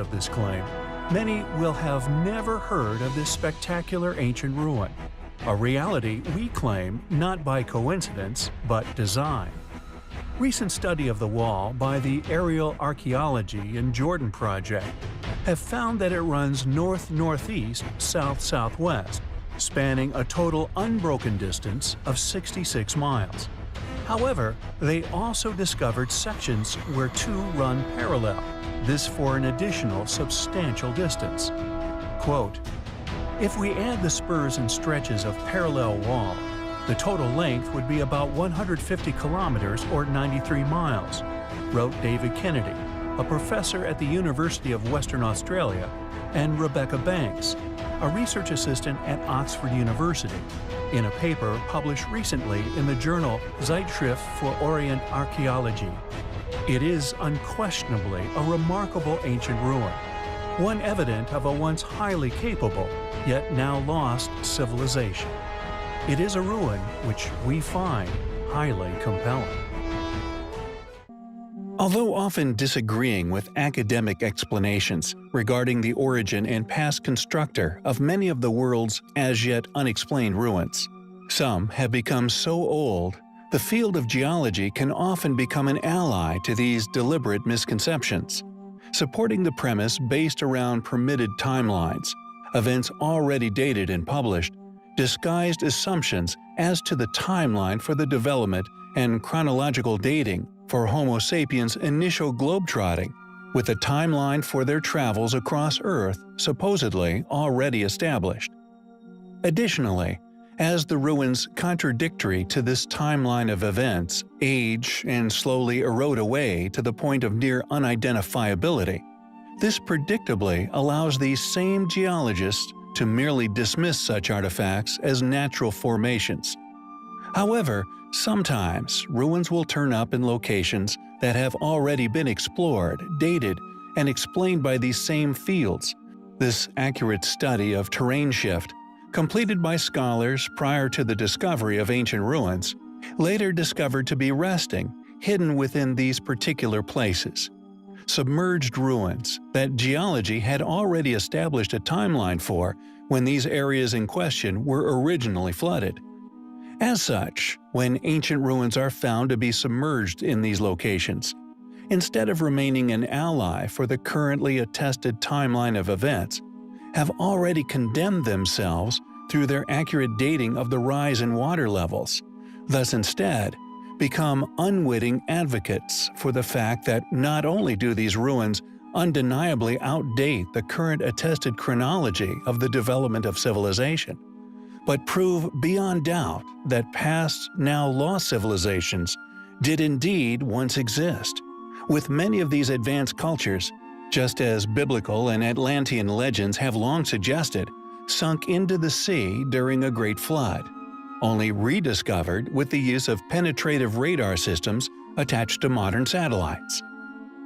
of this claim, many will have never heard of this spectacular ancient ruin, a reality we claim not by coincidence but design. Recent study of the wall by the Aerial Archaeology in Jordan project have found that it runs north-northeast, south-southwest, spanning a total unbroken distance of 66 miles. However, they also discovered sections where two run parallel, this for an additional substantial distance. Quote, "If we add the spurs and stretches of parallel wall, the total length would be about 150 kilometers or 93 miles," wrote David Kennedy, a professor at the University of Western Australia, and Rebecca Banks, a research assistant at Oxford University, in a paper published recently in the journal Zeitschrift für Orient Archaeologie. It is unquestionably a remarkable ancient ruin, one evident of a once highly capable, yet now lost civilization. It is a ruin which we find highly compelling. Although often disagreeing with academic explanations regarding the origin and past constructor of many of the world's as yet unexplained ruins, some have become so old, the field of geology can often become an ally to these deliberate misconceptions, supporting the premise based around permitted timelines, events already dated and published, disguised assumptions as to the timeline for the development and chronological dating for Homo sapiens' initial globetrotting, with a timeline for their travels across Earth supposedly already established. Additionally, as the ruins contradictory to this timeline of events age and slowly erode away to the point of near unidentifiability, this predictably allows these same geologists to merely dismiss such artifacts as natural formations. However, sometimes ruins will turn up in locations that have already been explored, dated, and explained by these same fields. This accurate study of terrain shift, completed by scholars prior to the discovery of ancient ruins, later discovered to be resting, hidden within these particular places. Submerged ruins that geology had already established a timeline for when these areas in question were originally flooded. As such, when ancient ruins are found to be submerged in these locations, instead of remaining an ally for the currently attested timeline of events, have already condemned themselves through their accurate dating of the rise in water levels, thus instead become unwitting advocates for the fact that not only do these ruins undeniably outdate the current attested chronology of the development of civilization, but prove beyond doubt that past, now lost civilizations did indeed once exist, with many of these advanced cultures, just as biblical and Atlantean legends have long suggested, sunk into the sea during a great flood, only rediscovered with the use of penetrative radar systems attached to modern satellites.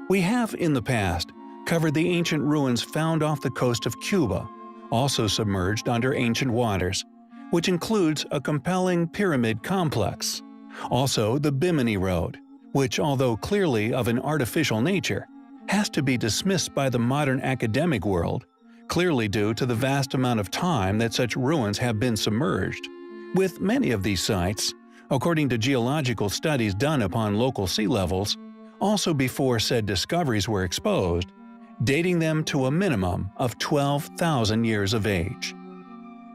We have in the past covered the ancient ruins found off the coast of Cuba, also submerged under ancient waters, which includes a compelling pyramid complex. Also the Bimini Road, which although clearly of an artificial nature, has to be dismissed by the modern academic world, clearly due to the vast amount of time that such ruins have been submerged. With many of these sites, according to geological studies done upon local sea levels, also before said discoveries were exposed, dating them to a minimum of 12,000 years of age.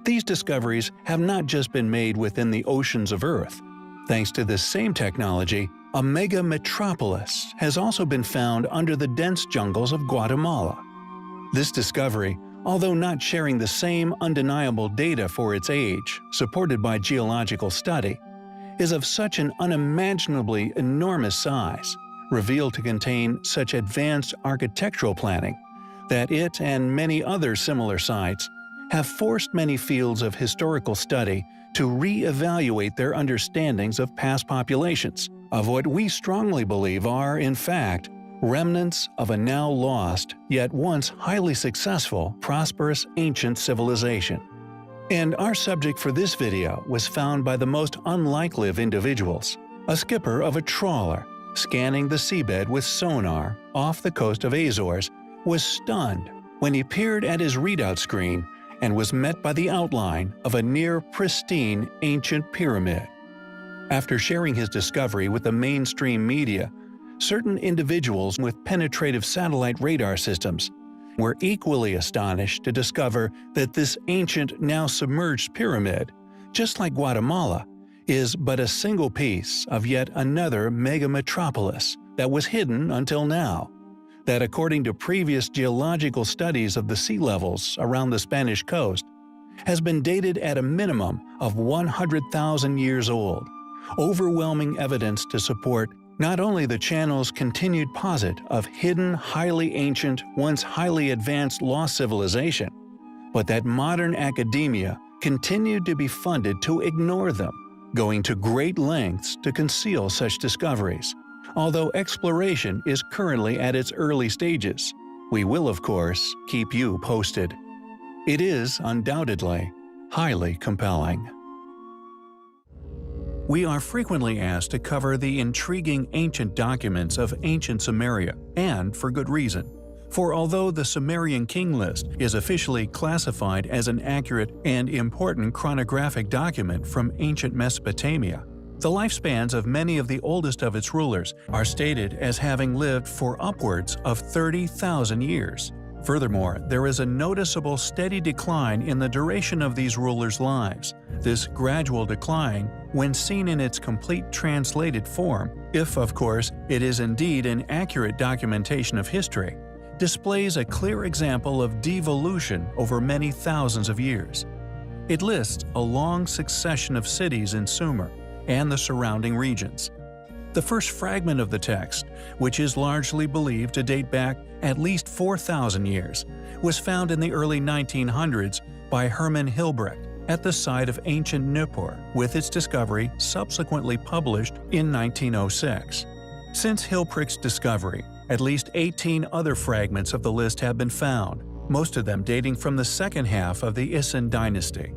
These discoveries have not just been made within the oceans of Earth. Thanks to this same technology, a mega metropolis has also been found under the dense jungles of Guatemala. This discovery, although not sharing the same undeniable data for its age, supported by geological study, is of such an unimaginably enormous size, revealed to contain such advanced architectural planning, that it and many other similar sites have forced many fields of historical study to re-evaluate their understandings of past populations, of what we strongly believe are, in fact, remnants of a now lost, yet once highly successful, prosperous ancient civilization. And our subject for this video was found by the most unlikely of individuals, a skipper of a trawler, scanning the seabed with sonar off the coast of Azores was stunned when he peered at his readout screen and was met by the outline of a near-pristine ancient pyramid. After sharing his discovery with the mainstream media, certain individuals with penetrative satellite radar systems were equally astonished to discover that this ancient, now submerged pyramid, just like Guatemala, is but a single piece of yet another mega-metropolis that was hidden until now. That according to previous geological studies of the sea levels around the Spanish coast, has been dated at a minimum of 100,000 years old. Overwhelming evidence to support not only the channel's continued posit of hidden, highly ancient, once highly advanced lost civilization, but that modern academia continued to be funded to ignore them, going to great lengths to conceal such discoveries. Although exploration is currently at its early stages, we will of course keep you posted. It is undoubtedly highly compelling. We are frequently asked to cover the intriguing ancient documents of ancient Sumeria, and for good reason. For although the Sumerian king list is officially classified as an accurate and important chronographic document from ancient Mesopotamia, the lifespans of many of the oldest of its rulers are stated as having lived for upwards of 30,000 years. Furthermore, there is a noticeable steady decline in the duration of these rulers' lives. This gradual decline, when seen in its complete translated form, if of course it is indeed an accurate documentation of history, displays a clear example of devolution over many thousands of years. It lists a long succession of cities in Sumer and the surrounding regions. The first fragment of the text, which is largely believed to date back at least 4,000 years, was found in the early 1900s by Hermann Hilbrecht at the site of ancient Nippur, with its discovery subsequently published in 1906. Since Hilbrecht's discovery, at least 18 other fragments of the list have been found, most of them dating from the second half of the Isin dynasty.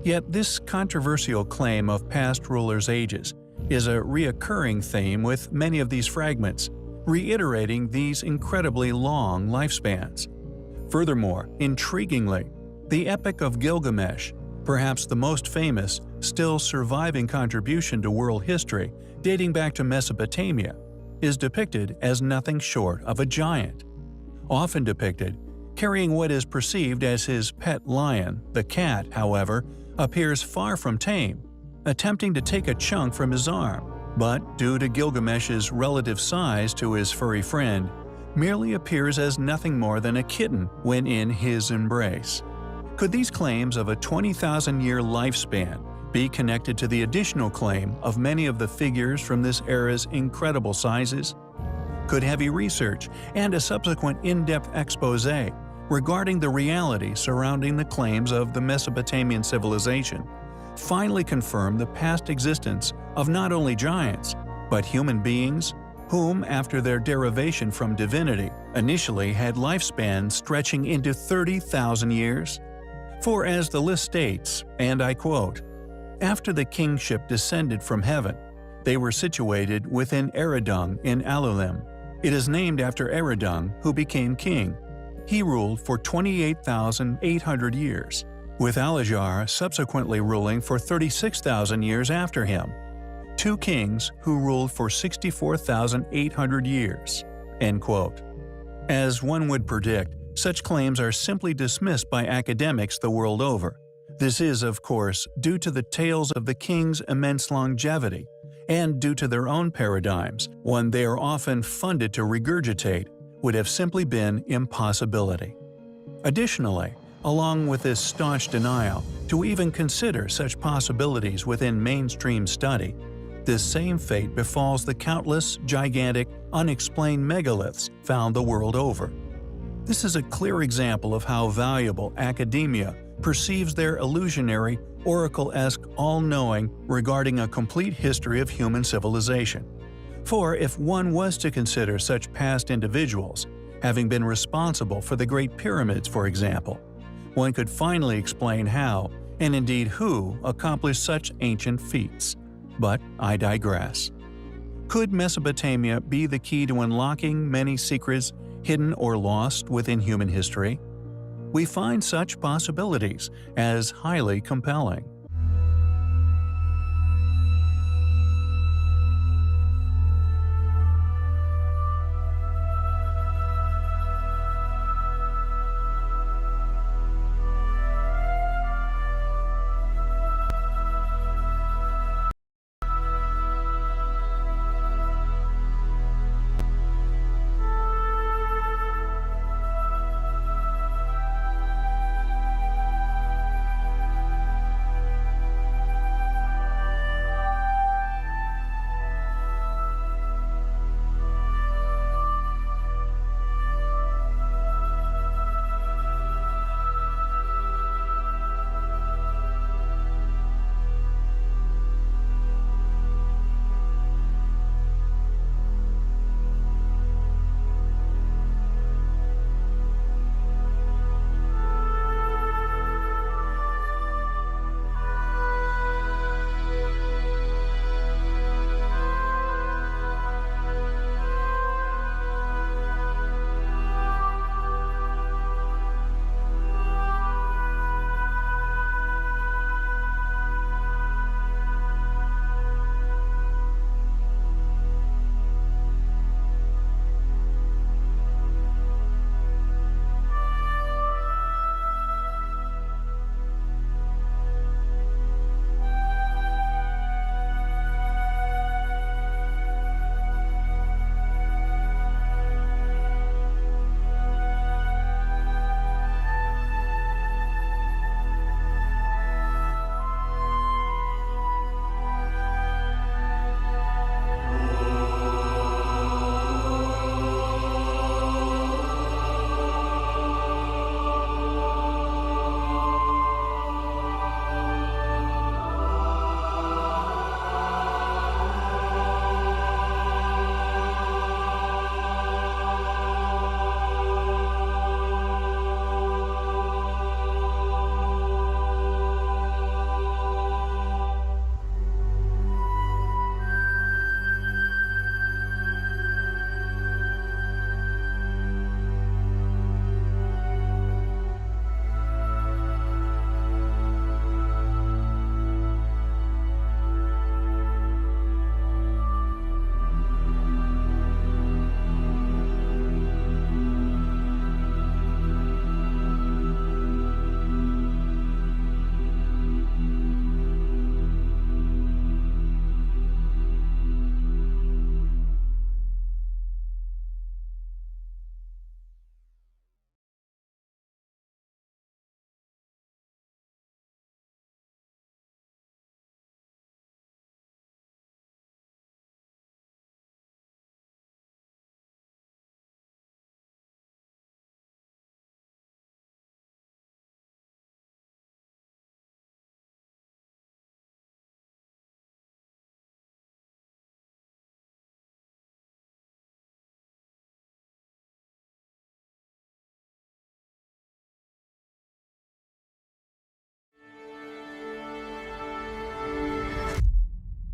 Yet this controversial claim of past rulers' ages is a reoccurring theme with many of these fragments, reiterating these incredibly long lifespans. Furthermore, intriguingly, the Epic of Gilgamesh, perhaps the most famous, still surviving contribution to world history dating back to Mesopotamia, is depicted as nothing short of a giant. Often depicted, carrying what is perceived as his pet lion, the cat, however, appears far from tame, attempting to take a chunk from his arm, but due to Gilgamesh's relative size to his furry friend, merely appears as nothing more than a kitten when in his embrace. Could these claims of a 20,000-year lifespan be connected to the additional claim of many of the figures from this era's incredible sizes? Could heavy research and a subsequent in-depth exposé regarding the reality surrounding the claims of the Mesopotamian civilization finally confirm the past existence of not only giants, but human beings whom, after their derivation from divinity, initially had lifespans stretching into 30,000 years? For as the list states, and I quote, "After the kingship descended from heaven, they were situated within Eridung in Alulim. It is named after Eridung, who became king. He ruled for 28,800 years, with Alajar subsequently ruling for 36,000 years after him. Two kings who ruled for 64,800 years." End quote. As one would predict, such claims are simply dismissed by academics the world over. This is, of course, due to the tales of the king's immense longevity, and due to their own paradigms, one they are often funded to regurgitate, would have simply been impossibility. Additionally, along with this staunch denial to even consider such possibilities within mainstream study, this same fate befalls the countless, gigantic, unexplained megaliths found the world over. This is a clear example of how valuable academia perceives their illusionary, oracle-esque all-knowing regarding a complete history of human civilization. For if one was to consider such past individuals, having been responsible for the Great Pyramids for example, one could finally explain how, and indeed who, accomplished such ancient feats. But I digress. Could Mesopotamia be the key to unlocking many secrets hidden or lost within human history? We find such possibilities as highly compelling.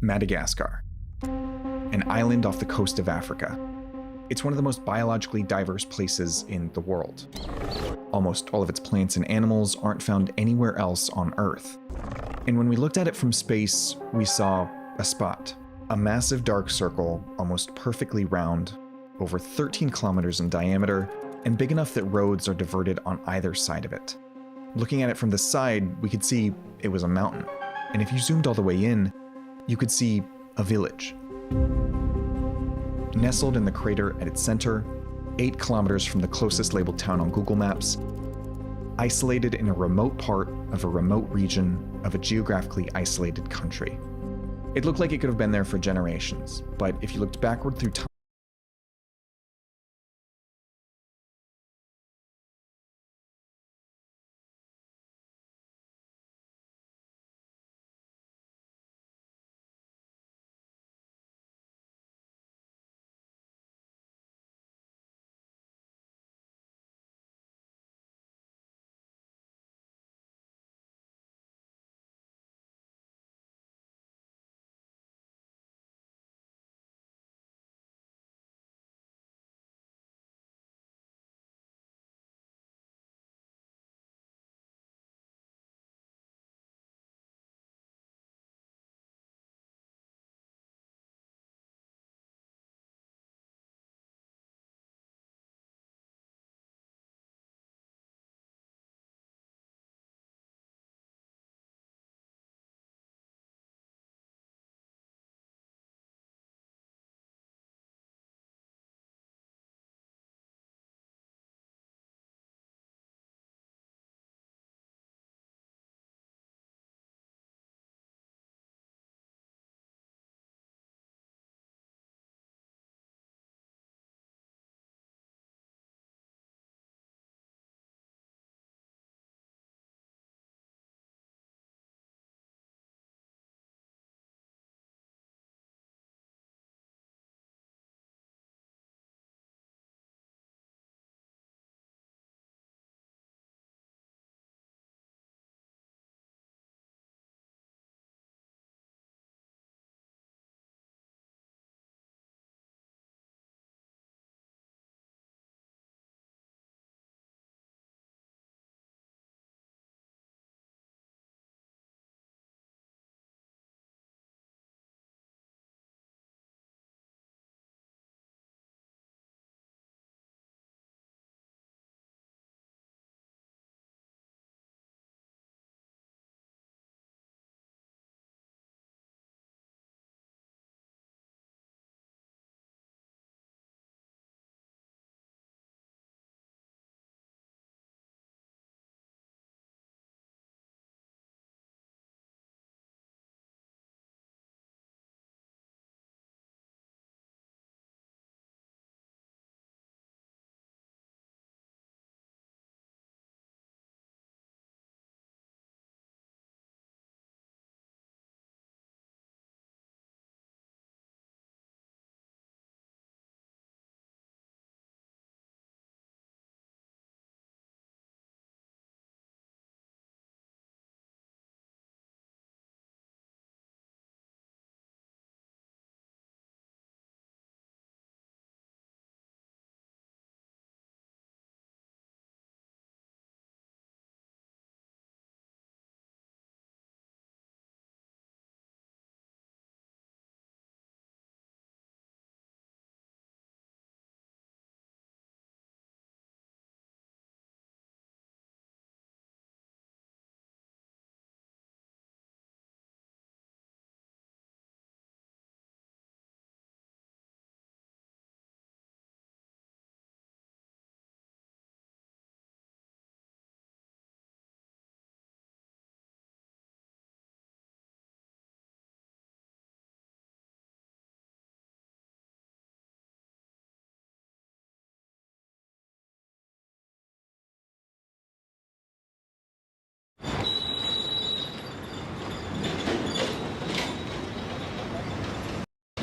Madagascar, an island off the coast of Africa. It's one of the most biologically diverse places in the world. Almost all of its plants and animals aren't found anywhere else on Earth. And when we looked at it from space, we saw a spot, a massive dark circle, almost perfectly round, over 13 kilometers in diameter, and big enough that roads are diverted on either side of it. Looking at it from the side, we could see it was a mountain. And if you zoomed all the way in, you could see a village. Nestled in the crater at its center, 8 kilometers from the closest labeled town on Google Maps, isolated in a remote part of a remote region of a geographically isolated country. It looked like it could have been there for generations, but if you looked backward through time,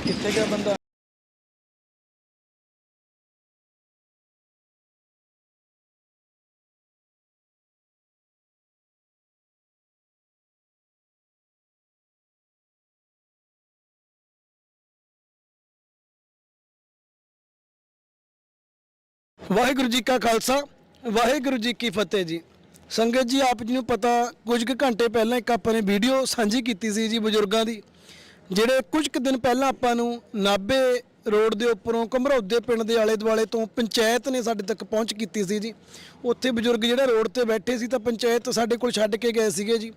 ਕਿੱਥੇ ਗਿਆ ਬੰਦਾ? ਵਾਹਿਗੁਰੂ ਜੀ ਕਾ ਖਾਲਸਾ, ਵਾਹਿਗੁਰੂ ਜੀ ਕੀ ਫਤਿਹ ਜੀ। ਸੰਗਤ ਜੀ, ਆਪ ਜੀ ਨੂੰ ਪਤਾ, ਕੁਝ ਕੁ ਘੰਟੇ ਪਹਿਲਾਂ ਇੱਕ ਆਪਾਂ ਨੇ ਵੀਡੀਓ ਸਾਂਝੀ ਕੀਤੀ ਸੀ ਜੀ ਬਜ਼ੁਰਗਾਂ ਦੀ, ਜਿਹੜੇ ਕੁਝ ਕੁ ਦਿਨ ਪਹਿਲਾਂ ਆਪਾਂ ਨੂੰ ਨਾਭੇ ਰੋਡ ਦੇ ਉੱਪਰੋਂ ਘਮਰੌਦੇ ਪਿੰਡ ਦੇ ਆਲੇ ਦੁਆਲੇ ਤੋਂ ਪੰਚਾਇਤ ਨੇ ਸਾਡੇ ਤੱਕ ਪਹੁੰਚ ਕੀਤੀ ਸੀ ਜੀ। ਉੱਥੇ ਬਜ਼ੁਰਗ ਜਿਹੜਾ ਰੋਡ ਤੇ ਬੈਠੇ ਸੀ ਤਾਂ ਪੰਚਾਇਤ ਸਾਡੇ ਕੋਲ ਛੱਡ ਕੇ ਗਏ ਸੀਗੇ ਜੀ।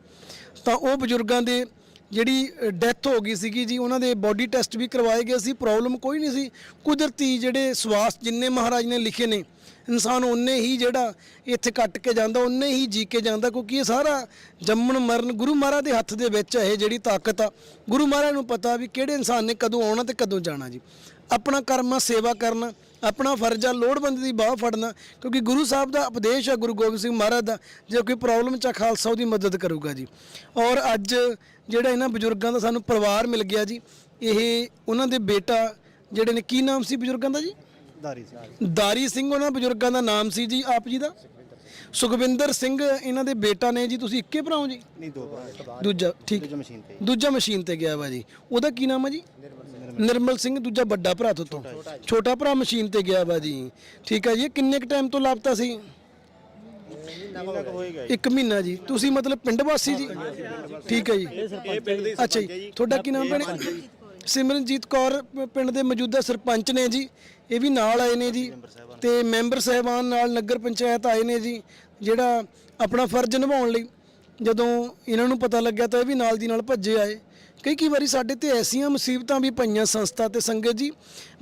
ਤਾਂ ਉਹ ਬਜ਼ੁਰਗਾਂ ਦੇ ਜਿਹੜੀ ਡੈਥ ਹੋ ਗਈ ਸੀਗੀ ਜੀ, ਉਹਨਾਂ ਦੇ ਬੋਡੀ ਟੈਸਟ ਵੀ ਕਰਵਾਏ ਗਏ ਸੀ। ਪ੍ਰੋਬਲਮ ਕੋਈ ਨਹੀਂ ਸੀ। ਕੁਦਰਤੀ ਜਿਹੜੇ ਸਵਾਸ ਜਿੰਨੇ ਮਹਾਰਾਜ ਨੇ ਲਿਖੇ ਨੇ, ਇਨਸਾਨ ਉਨੇ ਹੀ ਜਿਹੜਾ ਇੱਥੇ ਕੱਟ ਕੇ ਜਾਂਦਾ, ਉਨੇ ਹੀ ਜੀ ਕੇ ਜਾਂਦਾ, ਕਿਉਂਕਿ ਇਹ ਸਾਰਾ ਜੰਮਣ ਮਰਨ ਗੁਰੂ ਮਹਾਰਾਜ ਦੇ ਹੱਥ ਦੇ ਵਿੱਚ ਹੈ। ਇਹ ਜਿਹੜੀ ਤਾਕਤ ਆ, ਗੁਰੂ ਮਹਾਰਾਜ ਨੂੰ ਪਤਾ ਵੀ ਕਿਹੜੇ ਇਨਸਾਨ ਨੇ ਕਦੋਂ ਆਉਣਾ ਤੇ ਕਦੋਂ ਜਾਣਾ ਜੀ। ਆਪਣਾ ਕਰਮ ਆ ਸੇਵਾ ਕਰਨਾ, ਆਪਣਾ ਫਰਜ਼ ਆ ਲੋੜਵੰਦ ਦੀ ਬਾਹ ਫੜਨਾ, ਕਿਉਂਕਿ ਗੁਰੂ ਸਾਹਿਬ ਦਾ ਉਪਦੇਸ਼ ਆ, ਗੁਰੂ ਗੋਬਿੰਦ ਸਿੰਘ ਮਹਾਰਾਜ ਦਾ, ਜੇ ਕੋਈ ਪ੍ਰੋਬਲਮ 'ਚ ਖਾਲਸਾ ਉਹਦੀ ਮਦਦ ਕਰੂਗਾ ਜੀ। ਔਰ ਅੱਜ ਜਿਹੜਾ ਇਹਨਾਂ ਬਜ਼ੁਰਗਾਂ ਦਾ ਸਾਨੂੰ ਪਰਿਵਾਰ ਮਿਲ ਗਿਆ ਜੀ। ਇਹ ਉਹਨਾਂ ਦੇ ਬੇਟਾ ਜਿਹੜੇ ਨੇ, ਕੀ ਨਾਮ ਸੀ ਬਜ਼ੁਰਗਾਂ ਦਾ ਜੀ? ਦਾਰੀ ਸਿੰਘ ਉਹਨਾਂ ਬਜ਼ੁਰਗਾਂ ਦਾ ਨਾਮ ਸੀ ਜੀ। ਆਪ ਜੀ ਦਾ? ਸੁਖਵਿੰਦਰ ਸਿੰਘ ਇਹਨਾਂ ਦੇ ਬੇਟਾ ਨੇ ਜੀ। ਤੁਸੀਂ ਇੱਕੇ ਭਰਾ ਹੋ ਜੀ? ਨਹੀਂ, ਦੋ ਭਰਾ। ਦੂਜਾ ਠੀਕ, ਦੂਜਾ ਮਸ਼ੀਨ ਤੇ ਗਿਆ ਵਾ ਜੀ। ਉਹਦਾ ਕੀ ਨਾਮ ਹੈ ਜੀ? ਨਿਰਮਲ ਸਿੰਘ। ਦੂਜਾ ਵੱਡਾ ਭਰਾ ਤੋਂ ਛੋਟਾ ਭਰਾ ਮਸ਼ੀਨ ਤੇ ਗਿਆ ਵਾ ਜੀ। ਠੀਕ ਹੈ ਜੀ। ਕਿੰਨੇ ਕੁ ਟਾਈਮ ਤੋਂ ਲਾਪਤਾ ਸੀ? 1 ਮਹੀਨਾ ਜੀ। ਤੁਸੀਂ ਮਤਲਬ ਪਿੰਡ ਵਾਸੀ ਜੀ? ਠੀਕ ਹੈ ਜੀ। ਅੱਛਾ ਜੀ। ਤੁਹਾਡਾ ਕੀ ਨਾਮ ਭੈਣੇ? ਸਿਮਰਨਜੀਤ ਕੌਰ ਪਿੰਡ ਦੇ ਮੌਜੂਦਾ ਸਰਪੰਚ ਨੇ ਜੀ। ਇਹ ਵੀ ਨਾਲ ਆਏ ਨੇ ਜੀ, ਤੇ ਮੈਂਬਰ ਸਾਹਿਬਾਨ ਨਾਲ ਨਗਰ ਪੰਚਾਇਤ ਆਏ ਨੇ ਜੀ, ਜਿਹੜਾ ਆਪਣਾ ਫਰਜ਼ ਨਿਭਾਉਣ ਲਈ। ਜਦੋਂ ਇਹਨਾਂ ਨੂੰ ਪਤਾ ਲੱਗਿਆ ਤਾਂ ਇਹ ਵੀ ਨਾਲ ਦੀ ਨਾਲ ਭੱਜੇ ਆਏ। ਕਈ ਵਾਰੀ ਸਾਡੇ ਤੇ ਐਸੀਆਂ ਮੁਸੀਬਤਾਂ ਵੀ ਪਈਆਂ ਸੰਸਥਾ ਤੇ ਸੰਗਤ ਜੀ,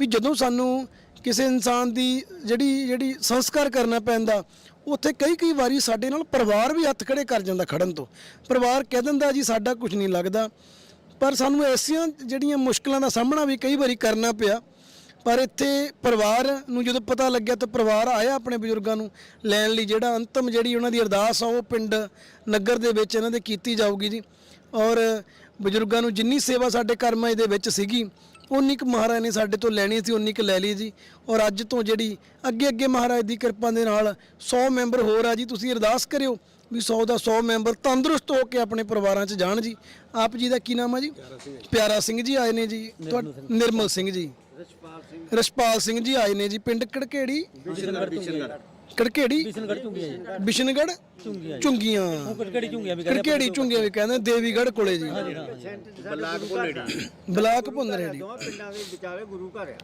ਵੀ ਜਦੋਂ ਸਾਨੂੰ ਕਿਸੇ ਇਨਸਾਨ ਦੀ ਜਿਹੜੀ ਸੰਸਕਾਰ ਕਰਨਾ ਪੈਂਦਾ, ਉੱਥੇ ਕਈ ਵਾਰੀ ਸਾਡੇ ਨਾਲ ਪਰਿਵਾਰ ਵੀ ਹੱਥ ਖੜੇ ਕਰ ਜਾਂਦਾ। ਖੜਨ ਤੋਂ ਪਰਿਵਾਰ ਕਹਿ ਦਿੰਦਾ ਜੀ ਸਾਡਾ ਕੁਝ ਨਹੀਂ ਲੱਗਦਾ। ਪਰ ਸਾਨੂੰ ਐਸੀਆਂ ਜਿਹੜੀਆਂ ਮੁਸ਼ਕਲਾਂ ਦਾ ਸਾਹਮਣਾ ਵੀ ਕਈ ਵਾਰੀ ਕਰਨਾ ਪਿਆ। ਪਰ ਇੱਥੇ ਪਰਿਵਾਰ ਨੂੰ ਜਦੋਂ ਪਤਾ ਲੱਗਿਆ ਤਾਂ ਪਰਿਵਾਰ ਆਇਆ ਆਪਣੇ ਬਜ਼ੁਰਗਾਂ ਨੂੰ ਲੈਣ ਲਈ। ਜਿਹੜਾ ਅੰਤਮ ਜਿਹੜੀ ਉਹਨਾਂ ਦੀ ਅਰਦਾਸ ਆ, ਉਹ ਪਿੰਡ ਨਗਰ ਦੇ ਵਿੱਚ ਇਹਨਾਂ ਦੇ ਕੀਤੀ ਜਾਊਗੀ ਜੀ। ਔਰ ਬਜ਼ੁਰਗਾਂ ਨੂੰ ਜਿੰਨੀ ਸੇਵਾ ਸਾਡੇ ਕਰਮਾਂ ਦੇ ਵਿੱਚ ਸੀਗੀ, ਉਨੀ ਕੁ ਮਹਾਰਾਜ ਨੇ ਸਾਡੇ ਤੋਂ ਲੈਣੀ ਸੀ, ਉਨੀ ਕੁ ਲੈ ਲਈ ਜੀ। ਔਰ ਅੱਜ ਤੋਂ ਜਿਹੜੀ ਅੱਗੇ ਮਹਾਰਾਜ ਦੀ ਕਿਰਪਾ ਦੇ ਨਾਲ 100 ਮੈਂਬਰ ਹੋਰ ਆ ਜੀ। ਤੁਸੀਂ ਅਰਦਾਸ ਕਰਿਓ ਵੀ 100 ਦਾ 100 ਮੈਂਬਰ ਤੰਦਰੁਸਤ ਹੋ ਕੇ ਆਪਣੇ ਪਰਿਵਾਰਾਂ 'ਚ ਜਾਣ ਜੀ। ਆਪ ਜੀ ਦਾ ਕੀ ਨਾਮ ਹੈ ਜੀ? ਪਿਆਰਾ ਸਿੰਘ ਜੀ ਆਏ ਨੇ ਜੀ। ਨਿਰਮਲ ਸਿੰਘ ਜੀ। ਰਸ਼ਪਾਲ ਸਿੰਘ ਜੀ ਆਏ ਨੇ ਜੀ। ਪਿੰਡ ਕੜਕੇੜੀ, ਕੜਕੇੜੀ, ਬਿਸ਼ਨਗੜ੍ਹ ਝੁੰਗੀਆਂ, ਕੜਕੇੜੀ ਝੁੰਗੀਆਂ ਵੀ ਕਹਿੰਦੇ, ਦੇਵੀਗੜ੍ਹ ਕੋਲੇ ਜੀ, ਬਲਾਕ ਭੁੰਨਰੇੜੀ।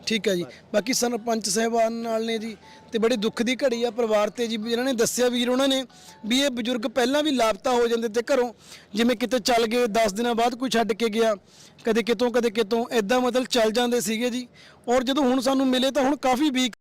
ਠੀਕ ਹੈ ਜੀ। ਬਾਕੀ ਸਰਪੰਚ ਸਾਹਿਬਾਨ ਨਾਲ ਨੇ ਜੀ। ਤੇ ਬੜੀ ਦੁੱਖ ਦੀ ਘੜੀ ਆ ਪਰਿਵਾਰ ਤੇ ਜੀ। ਇਹਨਾਂ ਨੇ ਦੱਸਿਆ ਵੀਰ ਉਹਨਾਂ ਨੇ ਵੀ ਇਹ ਬਜ਼ੁਰਗ ਪਹਿਲਾਂ ਵੀ ਲਾਪਤਾ ਹੋ ਜਾਂਦੇ ਤੇ ਘਰੋਂ, ਜਿਵੇਂ ਕਿਤੇ ਚੱਲ ਗਏ 10 ਦਿਨਾਂ ਬਾਅਦ ਕੋਈ ਛੱਡ ਕੇ ਗਿਆ, ਕਦੇ ਕਿਤੋਂ ਇਦਾਂ ਮਤਲਬ ਚੱਲ ਜਾਂਦੇ ਸੀਗੇ ਜੀ। ਔਰ ਜਦੋਂ ਹੁਣ ਸਾਨੂੰ ਮਿਲੇ ਤਾਂ ਹੁਣ ਕਾਫੀ ਵੀਕ